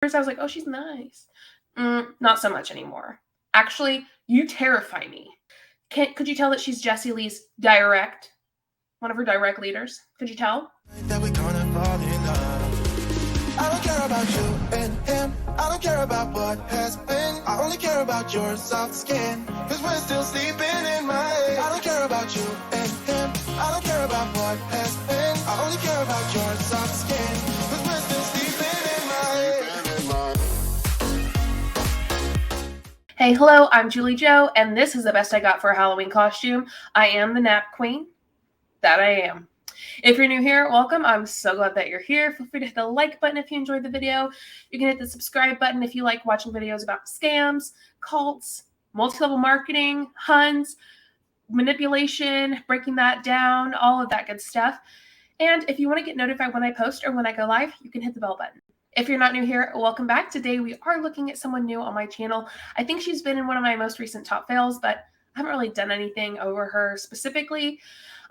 First, I was like, oh, she's nice. Not so much anymore. Actually, you terrify me. Could you tell that she's Jessie Lee's one of her direct leaders? Could you tell? That we're gonna fall in love. I don't care about you and him. I don't care about what has been. I only care about your soft skin. Cause we're still sleeping in my head. I don't care about you and him. I don't care about what has been. I only care about your soft skin. Cause we're still sleeping in my head. Hey, hello, I'm JulieJo, and this is the best I got for a Halloween costume. I am the nap queen. That I am. If you're new here, welcome. I'm so glad that you're here. Feel free to hit the like button if you enjoyed the video. You can hit the subscribe button if you like watching videos about scams, cults, multi-level marketing, Huns, manipulation, breaking that down, all of that good stuff. And if you want to get notified when I post or when I go live, you can hit the bell button. If you're not new here, welcome back. Today we are looking at someone new on my channel. I think she's been in one of my most recent top fails, but I haven't really done anything over her specifically.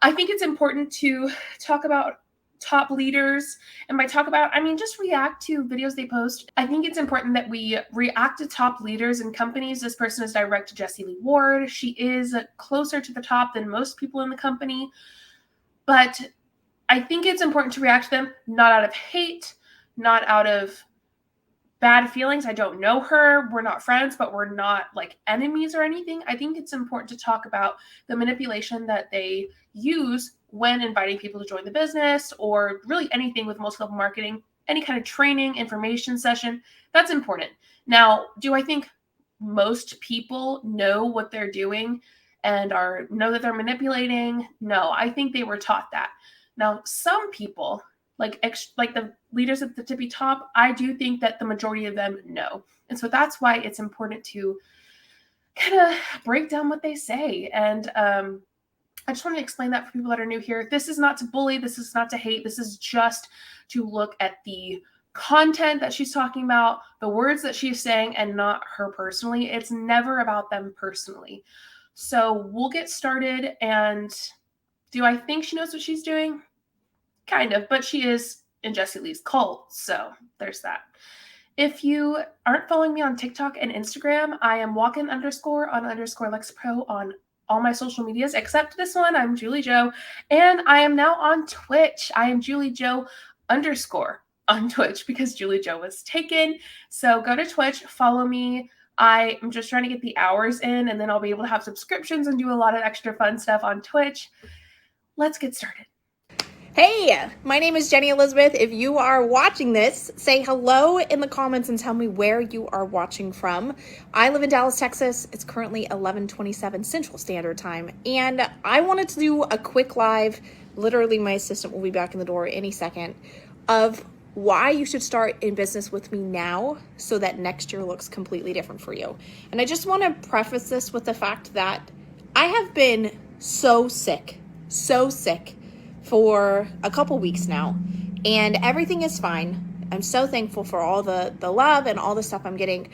I think it's important to talk about top leaders, and by talk about, I mean just react to videos they post. I think it's important that we react to top leaders in companies. This person is direct to Jessie Lee Ward. She is closer to the top than most people in the company, but I think it's important to react to them, not out of hate, not out of bad feelings. I don't know her. We're not friends, but we're not like enemies or anything. I think it's important to talk about the manipulation that they use when inviting people to join the business, or really anything with multi-level marketing, any kind of training, information session. That's important. Now, do I think most people know what they're doing and know that they're manipulating? No, I think they were taught that. Now, some people, like the leaders at the tippy top, I do think that the majority of them know. And so that's why it's important to kind of break down what they say. And I just want to explain that for people that are new here. This is not to bully. This is not to hate. This is just to look at the content that she's talking about, the words that she's saying, and not her personally. It's never about them personally. So we'll get started. And do I think she knows what she's doing? Kind of, but she is in Jessie Lee's cult, so there's that. If you aren't following me on TikTok and Instagram, I am walkin_on_LexPro on all my social medias, except this one. I'm JulieJo, and I am now on Twitch. I am JulieJo_ on Twitch because JulieJo was taken. So go to Twitch, follow me. I am just trying to get the hours in, and then I'll be able to have subscriptions and do a lot of extra fun stuff on Twitch. Let's get started. Hey, my name is Jenny Elizabeth. If you are watching this, say hello in the comments and tell me where you are watching from. I live in Dallas, Texas. It's currently 11:27 Central Standard Time, and I wanted to do a quick live, literally my assistant will be back in the door any second, of why you should start in business with me now so that next year looks completely different for you. And I just want to preface this with the fact that I have been so sick for a couple weeks now, and everything is fine. I'm so thankful for all the love and all the stuff I'm getting.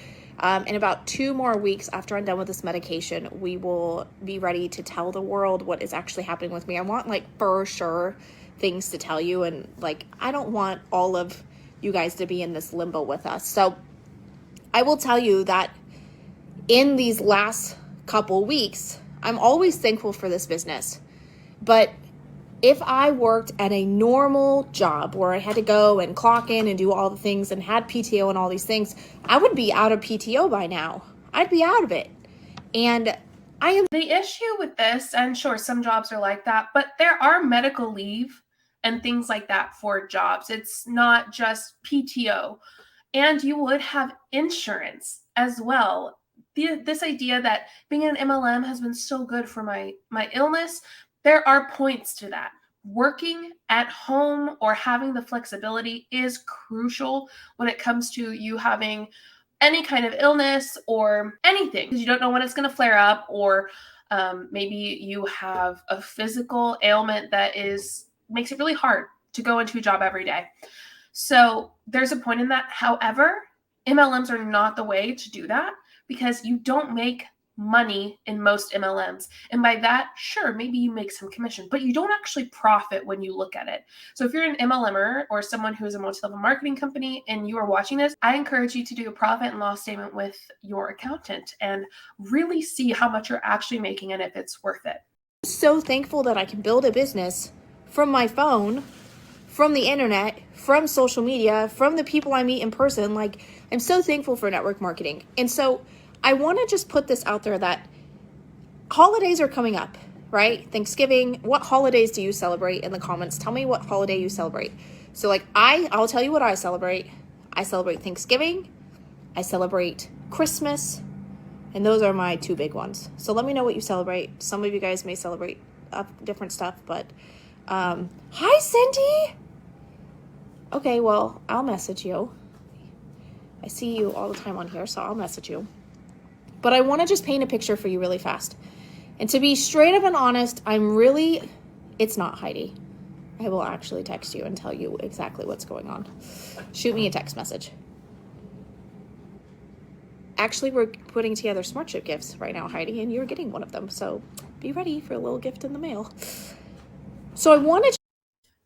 In about 2 more weeks after I'm done with this medication, we will be ready to tell the world what is actually happening with me. I want like for sure things to tell you, and like I don't want all of you guys to be in this limbo with us. So I will tell you that in these last couple weeks, I'm always thankful for this business, but if I worked at a normal job where I had to go and clock in and do all the things and had PTO and all these things, I would be out of PTO by now. I'd be out of it. And I am. The issue with this, and sure, some jobs are like that, but there are medical leave and things like that for jobs. It's not just PTO. And you would have insurance as well. This idea that being an MLM has been so good for my illness, there are points to that. Working at home or having the flexibility is crucial when it comes to you having any kind of illness or anything, because you don't know when it's going to flare up, or maybe you have a physical ailment that makes it really hard to go into a job every day. So there's a point in that. However, MLMs are not the way to do that, because you don't make money in most MLMs. And by that, sure, maybe you make some commission, but you don't actually profit when you look at it. So if you're an MLMer or someone who is a multi-level marketing company and you are watching this, I encourage you to do a profit and loss statement with your accountant and really see how much you're actually making and if it's worth it. I'm so thankful that I can build a business from my phone, from the internet, from social media, from the people I meet in person. Like, I'm so thankful for network marketing. And so I want to just put this out there that holidays are coming up, right? Thanksgiving. What holidays do you celebrate? In the comments, tell me what holiday you celebrate. So like I'll tell you what I celebrate. I celebrate Thanksgiving. I celebrate Christmas. And those are my two big ones. So let me know what you celebrate. Some of you guys may celebrate different stuff, but hi, Cindy. Okay, well, I'll message you. I see you all the time on here, so I'll message you. But I want to just paint a picture for you really fast. And to be straight up and honest, it's not Heidi. I will actually text you and tell you exactly what's going on. Shoot me a text message. Actually, we're putting together SmartShip gifts right now, Heidi, and you're getting one of them. So be ready for a little gift in the mail. So I wanted to...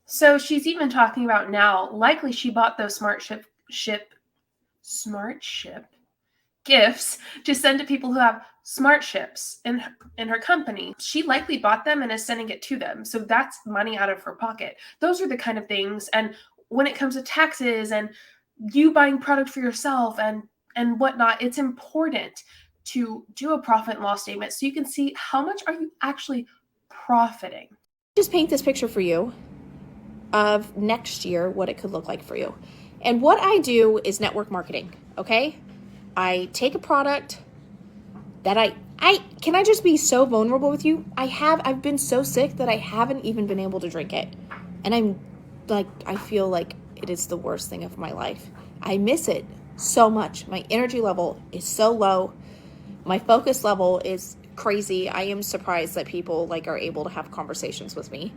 So she's even talking about now, likely she bought those SmartShip gifts to send to people who have smart ships in her company. She likely bought them and is sending it to them. So that's money out of her pocket. Those are the kind of things. And when it comes to taxes and you buying product for yourself and whatnot, it's important to do a profit and loss statement so you can see how much are you actually profiting. Just paint this picture for you of next year, what it could look like for you. And what I do is network marketing, okay? I take a product that can I just be so vulnerable with you? I've been so sick that I haven't even been able to drink it. And I feel like it is the worst thing of my life. I miss it so much. My energy level is so low. My focus level is crazy. I am surprised that people are able to have conversations with me.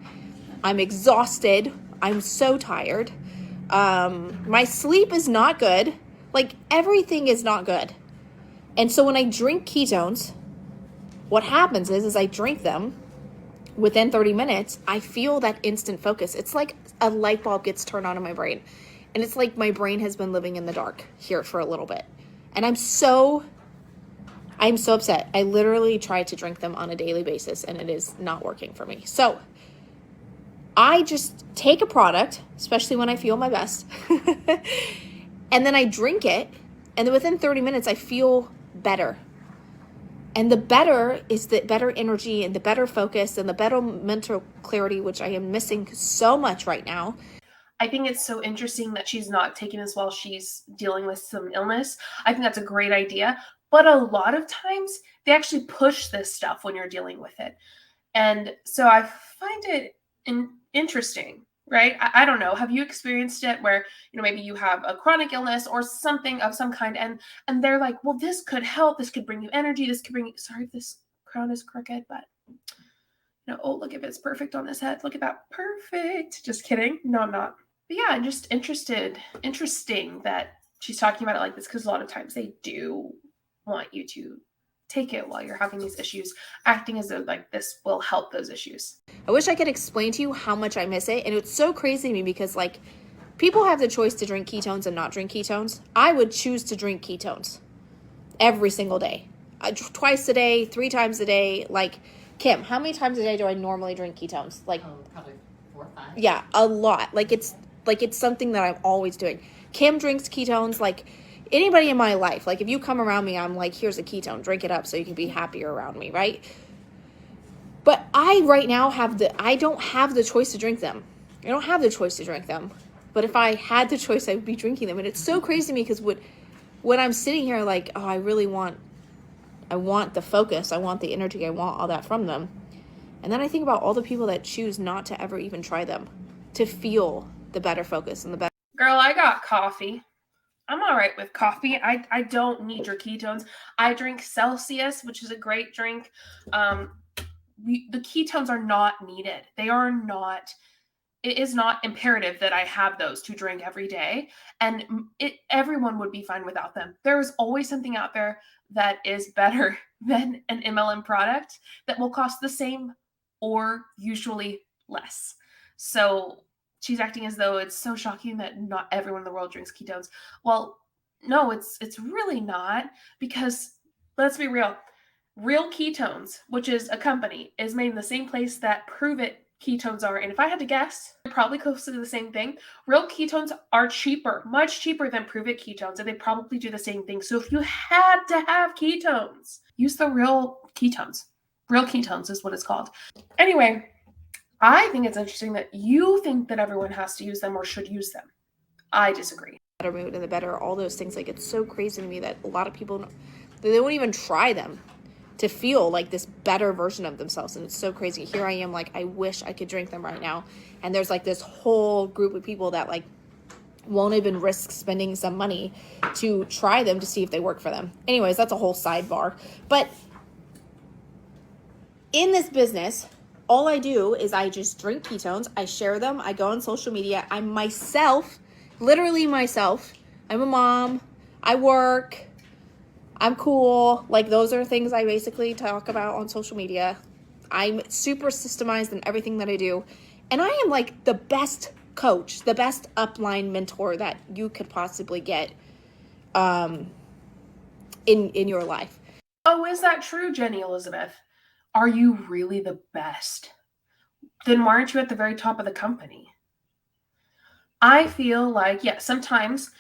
I'm exhausted. I'm so tired. My sleep is not good. Everything is not good. And so when I drink ketones, what happens is I drink them. Within 30 minutes, I feel that instant focus. It's like a light bulb gets turned on in my brain. And it's like my brain has been living in the dark here for a little bit. And I'm so upset. I literally try to drink them on a daily basis and it is not working for me. So I just take a product, especially when I feel my best, and then I drink it. And then within 30 minutes, I feel better. And the better is the better energy and the better focus and the better mental clarity, which I am missing so much right now. I think it's so interesting that she's not taking this while she's dealing with some illness. I think that's a great idea. But a lot of times they actually push this stuff when you're dealing with it. And so I find it interesting, right? I don't know. Have you experienced it where, maybe you have a chronic illness or something of some kind and they're like, well, this could help. This could bring you energy. This could bring you, sorry if this crown is crooked, but oh, look if it's perfect on this head. Look at that. Perfect. Just kidding. No, I'm not. But yeah, I'm just interesting that she's talking about it like this because a lot of times they do want you to take it while you're having these issues, acting as though this will help those issues. I wish I could explain to you how much I miss it. And it's so crazy to me because people have the choice to drink ketones and not drink ketones. I would choose to drink ketones every single day. Twice a day, 3 times a day. Kim, how many times a day do I normally drink ketones? Probably 4 or 5. Yeah, a lot. It's something that I'm always doing. Kim drinks ketones. Anybody in my life, if you come around me, I'm here's a ketone, drink it up so you can be happier around me, right? But I right now I don't have the choice to drink them. I don't have the choice to drink them. But if I had the choice, I would be drinking them. And it's so crazy to me because when I'm sitting here I want the focus, I want the energy, I want all that from them. And then I think about all the people that choose not to ever even try them to feel the better focus and the better. Girl, I got coffee. I'm all right with coffee. I don't need your ketones. I drink Celsius, which is a great drink. The ketones are not needed. They are not it is not imperative that I have those to drink every day, and everyone would be fine without them. There is always something out there that is better than an MLM product that will cost the same or usually less. So she's acting as though it's so shocking that not everyone in the world drinks ketones. Well, no, it's really not, because let's be real. Real Ketones, which is a company, is made in the same place that Prove It ketones are. And if I had to guess, they're probably close to the same thing. Real ketones are cheaper, much cheaper than Prove It ketones, and they probably do the same thing. So if you had to have ketones, use the real ketones. Real ketones is what it's called. Anyway, I think it's interesting that you think that everyone has to use them or should use them. I disagree. Better mood and the better all those things. Like, it's so crazy to me that a lot of people, they won't even try them to feel like this better version of themselves. And it's so crazy. Here I am, like, I wish I could drink them right now. And there's like this whole group of people that like won't even risk spending some money to try them to see if they work for them. Anyways, that's a whole sidebar. But in this business, all I do is I just drink ketones. I share them. I go on social media. I'm myself, literally myself. I'm a mom. I work. I'm cool. Like, those are things I basically talk about on social media. I'm super systemized in everything that I do. And I am like the best coach, the best upline mentor that you could possibly get in your life. Oh, is that true, Jenny Elizabeth? Are you really the best? Then why aren't you at the very top of the company? I feel like, yeah, sometimes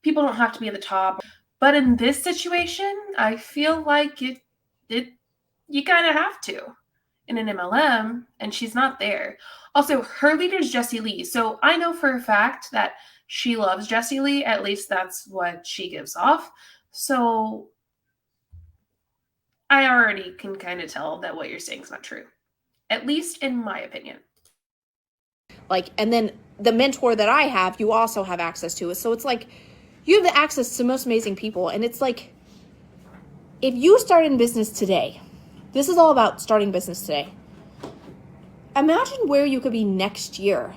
people don't have to be at the top. But in this situation, I feel like you kind of have to in an MLM, and she's not there. Also, her leader is Jessie Lee. So I know for a fact that she loves Jessie Lee. At least that's what she gives off. So I already can kind of tell that what you're saying is not true, at least in my opinion. Like, and then the mentor that I have, you also have access to it. So it's like, you have the access to the most amazing people. And it's like, if you start in business today, this is all about starting business today. Imagine where you could be next year.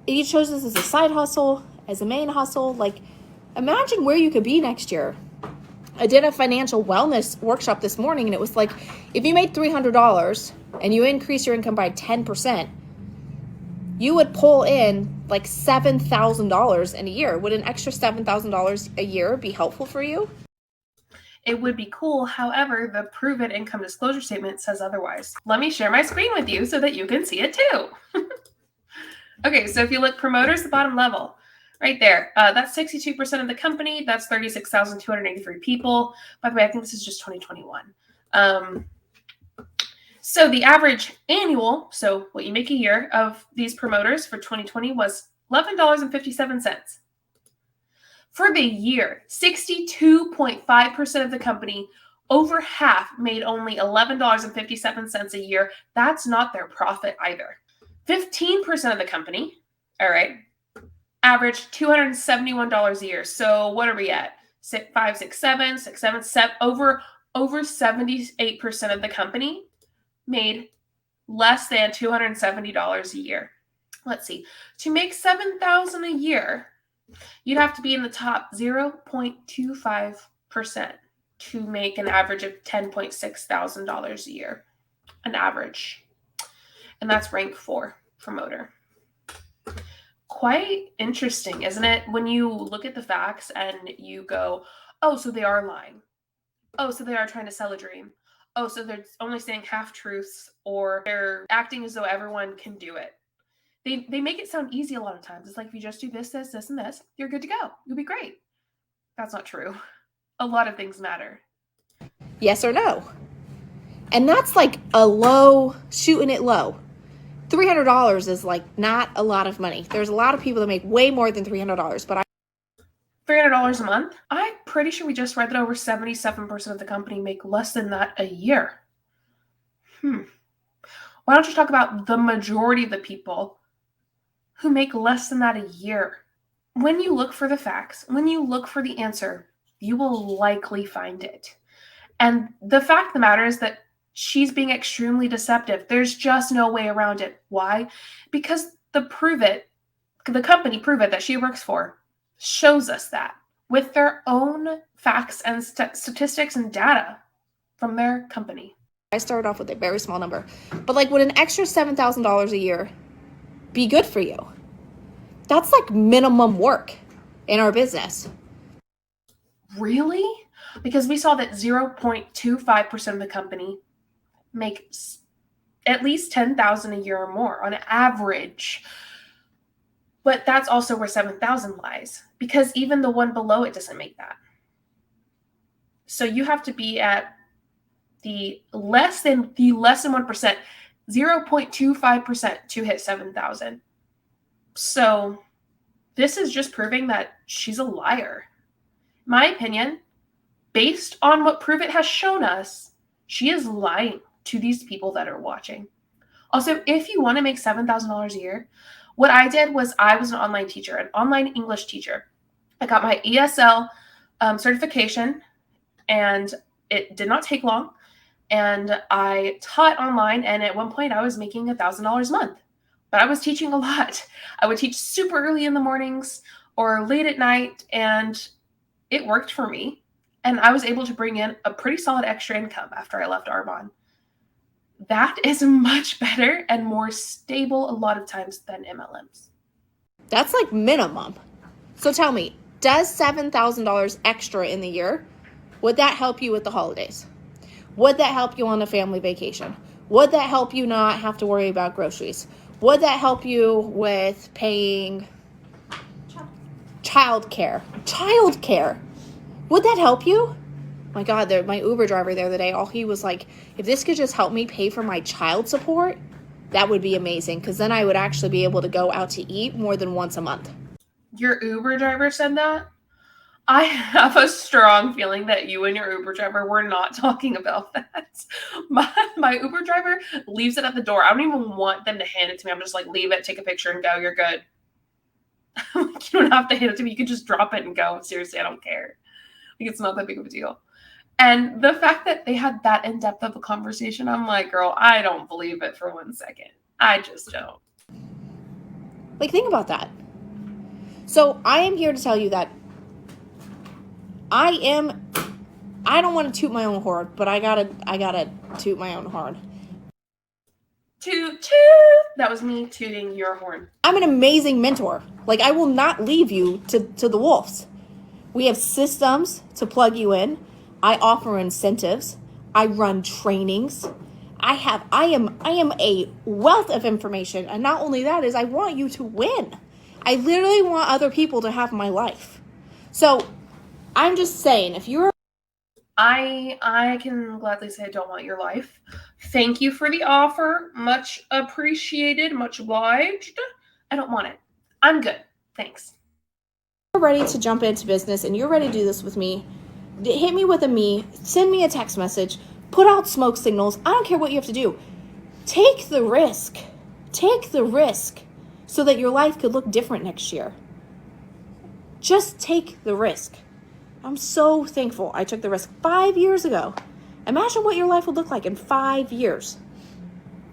If you chose this as a side hustle, as a main hustle, like, imagine where you could be next year. I did a financial wellness workshop this morning, and it was like, if you made $300 and you increase your income by 10%, you would pull in like $7,000 in a year. Would an extra $7,000 a year be helpful for you? It would be cool. However, the Prove It income disclosure statement says otherwise. Let me share my screen with you so that you can see it too. Okay, so if you look, promoters, the bottom level, right there, that's 62% of the company. That's 36,283 people. By the way, I think this is just 2021. So the average annual, so what you make a year of these promoters for 2020 was $11.57. For the year, 62.5% of the company, over half, made only $11.57 a year. That's not their profit either. 15% of the company, all right, averaged $271 a year. So what are we at? 5, 6, 7, 6, 7, 7, over 78% of the company made less than $270 a year. Let's see. To make $7,000 a year, you'd have to be in the top 0.25% to make an average of $10.6 thousand a year, an average. And that's rank 4 promoter. Quite interesting, isn't it? When you look at the facts and you go, oh, so they are lying. Oh, so they are trying to sell a dream. Oh, so they're only saying half-truths, or they're acting as though everyone can do it. They make it sound easy a lot of times. It's like, if you just do this, this, this, and this, you're good to go. You'll be great. That's not true. A lot of things matter. Yes or no? And that's like a low, shooting it low. $300 is like not a lot of money. There's a lot of people that make way more than $300, but $300 a month? I'm pretty sure we just read that over 77% of the company make less than that a year. Why don't you talk about the majority of the people who make less than that a year? When you look for the facts, when you look for the answer, you will likely find it. And the fact of the matter is that she's being extremely deceptive. There's just no way around it. Why? Because the company Prove It that she works for shows us that with their own facts and statistics and data from their company. I started off with a very small number, but like, would an extra $7,000 a year be good for you? That's like minimum work in our business. Really? Because we saw that 0.25% of the company makes at least $10,000 a year or more on average. But that's also where 7,000 lies, because even the one below it doesn't make that. So you have to be at the less than 1%, 0.25% to hit 7,000. So this is just proving that she's a liar. My opinion, based on what Prove It has shown us, she is lying to these people that are watching. Also, if you want to make $7,000 a year, what I did was I was an online teacher, an online English teacher. I got my ESL certification, and it did not take long. And I taught online, and at one point I was making $1,000 a month. But I was teaching a lot. I would teach super early in the mornings or late at night, and it worked for me. And I was able to bring in a pretty solid extra income after I left Arbonne. That is much better and more stable a lot of times than MLMs. That's like minimum. So tell me, does $7,000 extra in the year, would that help you with the holidays? Would that help you on a family vacation? Would that help you not have to worry about groceries? Would that help you with paying childcare? Would that help you? My God, my Uber driver the other day, all he was like, if this could just help me pay for my child support, that would be amazing, because then I would actually be able to go out to eat more than once a month. Your Uber driver said that? I have a strong feeling that you and your Uber driver were not talking about that. My Uber driver leaves it at the door. I don't even want them to hand it to me. I'm just like, leave it, take a picture, and go. You're good. You don't have to hand it to me. You can just drop it and go. Seriously, I don't care. Like, it's not that big of a deal. And the fact that they had that in-depth of a conversation, I'm like, girl, I don't believe it for 1 second. I just don't. Like, think about that. So I am here to tell you that I don't want to toot my own horn, but I gotta toot my own horn. Toot, toot. That was me tooting your horn. I'm an amazing mentor. Like, I will not leave you to the wolves. We have systems to plug you in. I offer incentives. I run trainings. I am a wealth of information. And not only that is I want you to win. I literally want other people to have my life. So I'm just saying, if you're... I can gladly say I don't want your life. Thank you for the offer. Much appreciated. Much obliged. I don't want it. I'm good. Thanks. You're ready to jump into business and you're ready to do this with me, hit me with a me, send me a text message, put out smoke signals. I don't care what you have to do. Take the risk. Take the risk so that your life could look different next year. Just take the risk. I'm so thankful I took the risk 5 years ago. Imagine what your life would look like in 5 years.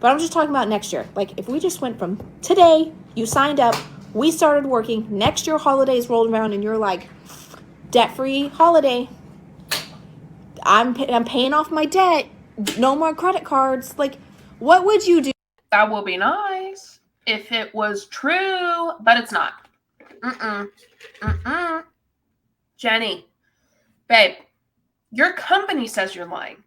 But I'm just talking about next year. Like, if we just went from today, you signed up, we started working, next year holidays rolled around and you're like, debt-free holiday. I'm paying off my debt. No more credit cards. Like, what would you do? That will be nice if it was true, but it's not. Jenny, babe, your company says you're lying.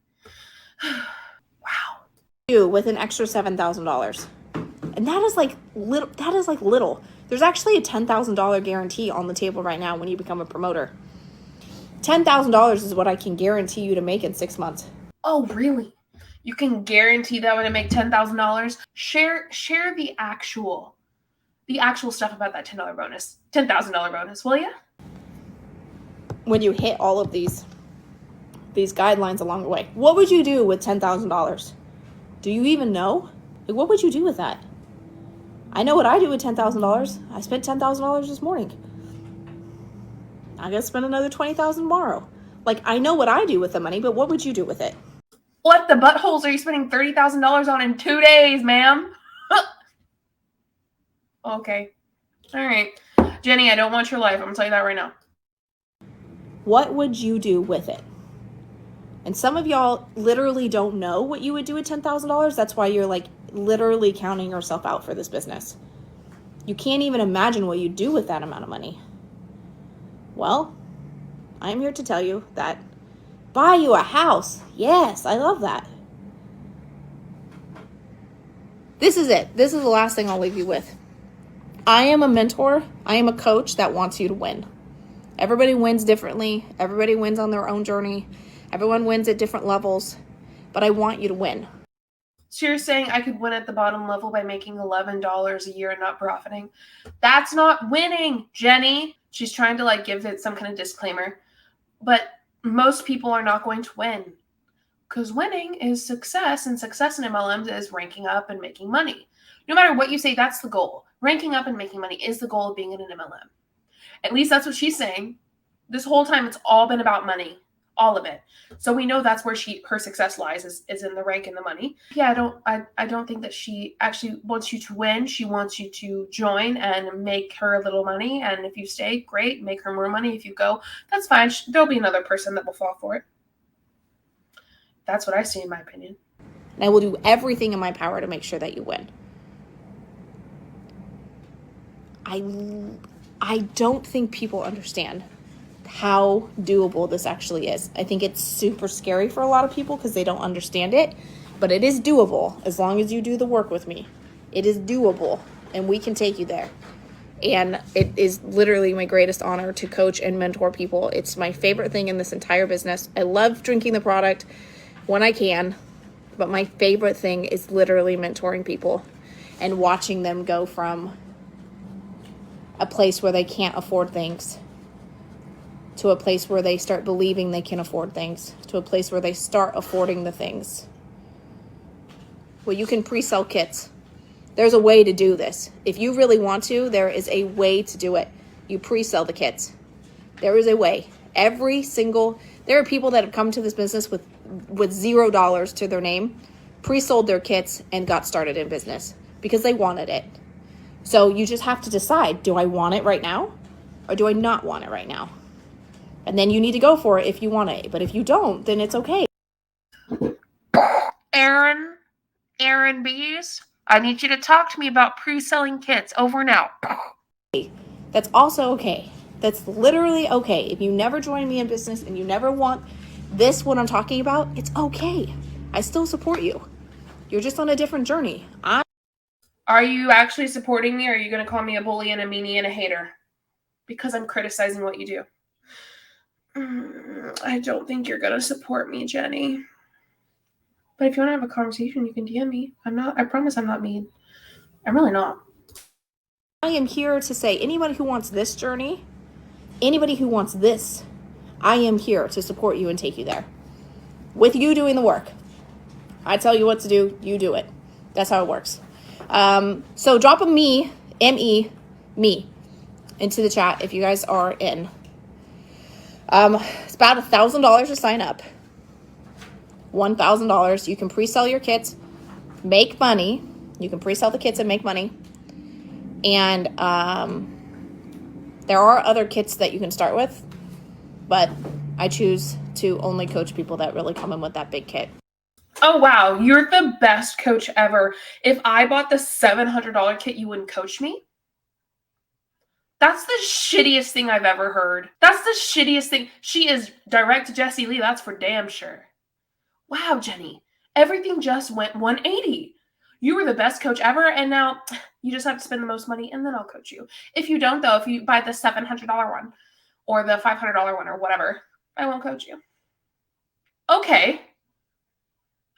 Wow. Do with an extra $7,000. And that is like little. There's actually a $10,000 guarantee on the table right now when you become a promoter. $10,000 is what I can guarantee you to make in 6 months. Oh, really? You can guarantee that when I make $10,000? Share the actual stuff about that $10,000 bonus, will you? When you hit all of these guidelines along the way, what would you do with $10,000? Do you even know? Like, what would you do with that? I know what I do with $10,000. I spent $10,000 this morning. I gotta spend another $20,000 tomorrow. Like, I know what I do with the money, but what would you do with it? What the buttholes are you spending $30,000 on in 2 days, ma'am? Okay. All right. Jenny, I don't want your life. I'm going to tell you that right now. What would you do with it? And some of y'all literally don't know what you would do with $10,000. That's why you're like literally counting yourself out for this business. You can't even imagine what you do with that amount of money. Well, I'm here to tell you that buy you a house. Yes, I love that. This is it. This is the last thing I'll leave you with. I am a mentor. I am a coach that wants you to win. Everybody wins differently. Everybody wins on their own journey. Everyone wins at different levels, but I want you to win. So you're saying I could win at the bottom level by making $11 a year and not profiting? That's not winning, Jenny. She's trying to like give it some kind of disclaimer, but most people are not going to win because winning is success, and success in MLMs is ranking up and making money. No matter what you say, that's the goal. Ranking up and making money is the goal of being in an MLM. At least that's what she's saying. This whole time, it's all been about money. All of it. So we know that's where her success lies is in the rank and the money. Yeah, I don't think that she actually wants you to win. She wants you to join and make her a little money. And if you stay, great. Make her more money. If you go, that's fine. There'll be another person that will fall for it. That's what I see, in my opinion. And I will do everything in my power to make sure that you win. I don't think people understand how doable this actually is. I think it's super scary for a lot of people because they don't understand it, but it is doable as long as you do the work with me. It is doable, and we can take you there. And it is literally my greatest honor to coach and mentor people. It's my favorite thing in this entire business. I love drinking the product when I can, but my favorite thing is literally mentoring people and watching them go from a place where they can't afford things to a place where they start believing they can afford things, to a place where they start affording the things. Well, you can pre-sell kits. There's a way to do this. If you really want to, there is a way to do it. You pre-sell the kits. There is a way. There are people that have come to this business with $0 to their name, pre-sold their kits, and got started in business because they wanted it. So you just have to decide, do I want it right now or do I not want it right now? And then you need to go for it if you want it. But if you don't, then it's okay. Aaron Bees, I need you to talk to me about pre-selling kits. Over and out. That's also okay. That's literally okay. If you never join me in business and you never want what I'm talking about, it's okay. I still support you. You're just on a different journey. Are you actually supporting me, or are you going to call me a bully and a meanie and a hater? Because I'm criticizing what you do. I don't think you're going to support me, Jenny. But if you want to have a conversation, you can DM me. I promise I'm not mean. I'm really not. I am here to say, anybody who wants this journey, anybody who wants this, I am here to support you and take you there. With you doing the work. I tell you what to do, you do it. That's how it works. So drop a me, me, into the chat if you guys are in. It's about $1,000 to sign up. $1,000. You can pre-sell your kits, make money. You can pre-sell the kits and make money. And there are other kits that you can start with, but I choose to only coach people that really come in with that big kit. Oh, wow. You're the best coach ever. If I bought the $700 kit, you wouldn't coach me? That's the shittiest thing I've ever heard. That's the shittiest thing. She is direct Jessie Lee. That's for damn sure. Wow, Jenny. Everything just went 180. You were the best coach ever, and now you just have to spend the most money, and then I'll coach you. If you don't, though, if you buy the $700 one or the $500 one or whatever, I won't coach you. Okay.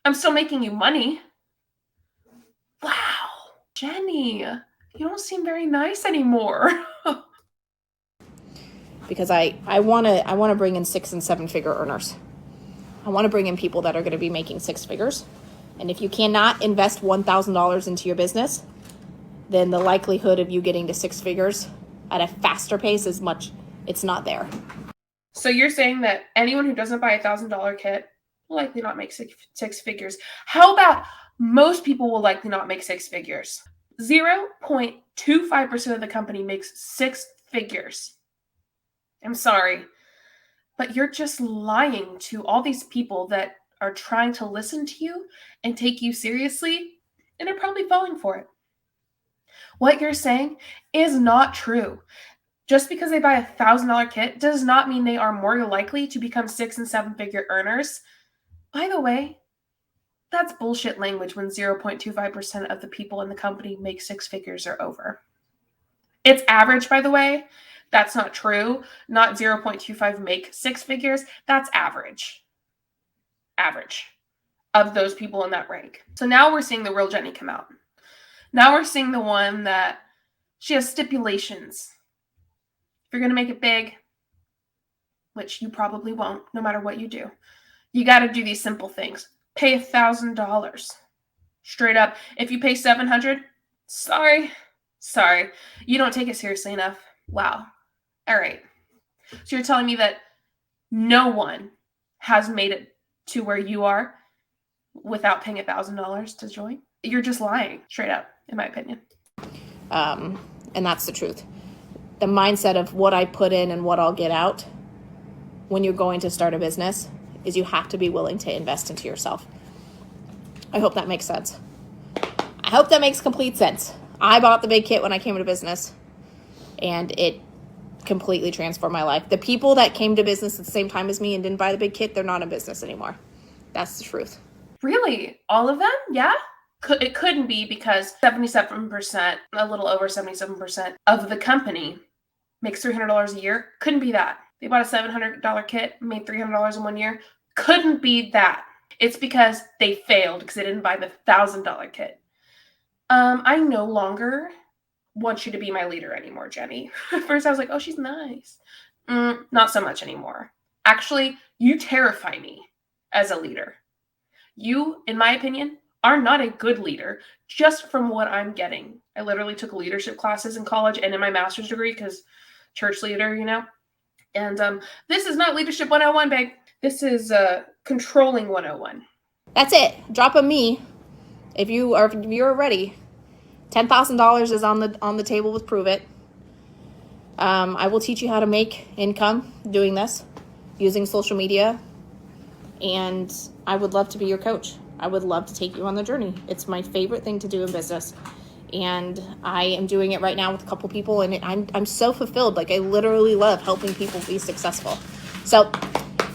I'm still making you money. Wow. Jenny, you don't seem very nice anymore. Because I want to bring in 6 and 7 figure earners. I want to bring in people that are going to be making 6 figures. And if you cannot invest $1,000 into your business, then the likelihood of you getting to 6 figures at a faster pace it's not there. So you're saying that anyone who doesn't buy a $1,000 kit will likely not make six figures. How about most people will likely not make six figures? 0.25% of the company makes six figures. I'm sorry, but you're just lying to all these people that are trying to listen to you and take you seriously, and are probably falling for it. What you're saying is not true. Just because they buy a $1,000 kit does not mean they are more likely to become 6- and 7-figure earners. By the way, that's bullshit language when 0.25% of the people in the company make six figures or over. It's average, by the way. That's not true. Not 0.25 make six figures. That's average. Average of those people in that rank. So now we're seeing the real Jenny come out. Now we're seeing the one that she has stipulations. If you're going to make it big, which you probably won't, no matter what you do, you got to do these simple things. Pay $1,000 straight up. If you pay $700, sorry, you don't take it seriously enough. Wow. All right. So you're telling me that no one has made it to where you are without paying $1,000 to join? You're just lying, straight up, in my opinion. And that's the truth. The mindset of what I put in and what I'll get out when you're going to start a business is you have to be willing to invest into yourself. I hope that makes sense. I hope that makes complete sense. I bought the big kit when I came into business, and it completely transformed my life. The people that came to business at the same time as me and didn't buy the big kit, they're not in business anymore. That's the truth. Really? All of them? Yeah? It couldn't be, because 77%, a little over 77% of the company makes $300 a year. Couldn't be that. They bought a $700 kit, made $300 in 1 year. Couldn't be that. It's because they failed because they didn't buy the $1,000 kit. I no longer want you to be my leader anymore, Jenny. At first I was like, oh, she's nice. Not so much anymore. Actually, you terrify me as a leader. You, in my opinion, are not a good leader just from what I'm getting. I literally took leadership classes in college and in my master's degree because church leader, you know. And this is not leadership 101, babe. This is controlling 101. That's it. Drop a me if you're ready. $10,000 is on the table with Prove It. I will teach you how to make income doing this, using social media, and I would love to be your coach. I would love to take you on the journey. It's my favorite thing to do in business, and I am doing it right now with a couple people, and I'm so fulfilled. Like, I literally love helping people be successful. So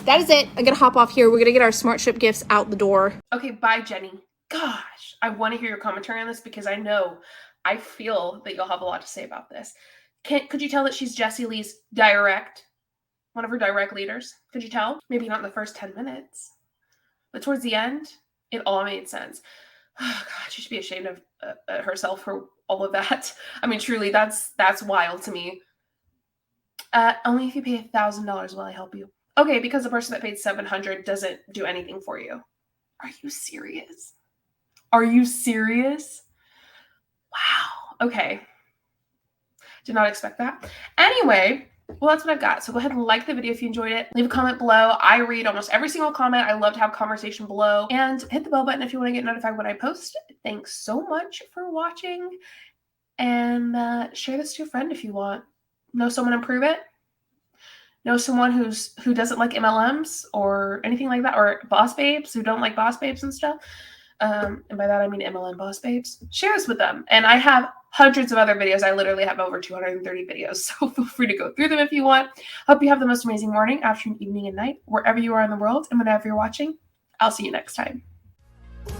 that is it. I'm gonna hop off here. We're gonna get our SmartShip gifts out the door. Okay, bye, Jenny. Gosh, I want to hear your commentary on this because I feel that you'll have a lot to say about this. Could you tell that she's Jessie Lee's one of her direct leaders? Could you tell? Maybe not in the first 10 minutes, but towards the end, it all made sense. Oh, God, she should be ashamed of herself for all of that. I mean, truly, that's wild to me. Only if you pay $1,000 will I help you. Okay, because the person that paid $700 doesn't do anything for you. Are you serious? Are you serious? Wow. Okay. Did not expect that. Anyway, well, that's what I've got. So go ahead and like the video if you enjoyed it. Leave a comment below. I read almost every single comment. I love to have conversation below. And hit the bell button if you want to get notified when I post. Thanks so much for watching. And share this to a friend if you want. Know someone Prove It? Know someone who doesn't like MLMs or anything like that, or boss babes who don't like boss babes and stuff. And by that I mean MLM boss babes. Share this with them. And I have hundreds of other videos. I literally have over 230 videos, so feel free to go through them if you want. Hope you have the most amazing morning, afternoon, evening, and night, wherever you are in the world, and whenever you're watching. I'll see you next time. Show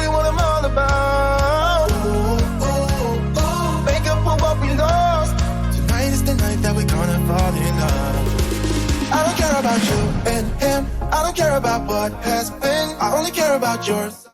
you what I'm all about. Make up for what we lost. Tonight is the night that we're gonna fall in love. I don't care about you and him. I don't care about what has been. I only care about yours.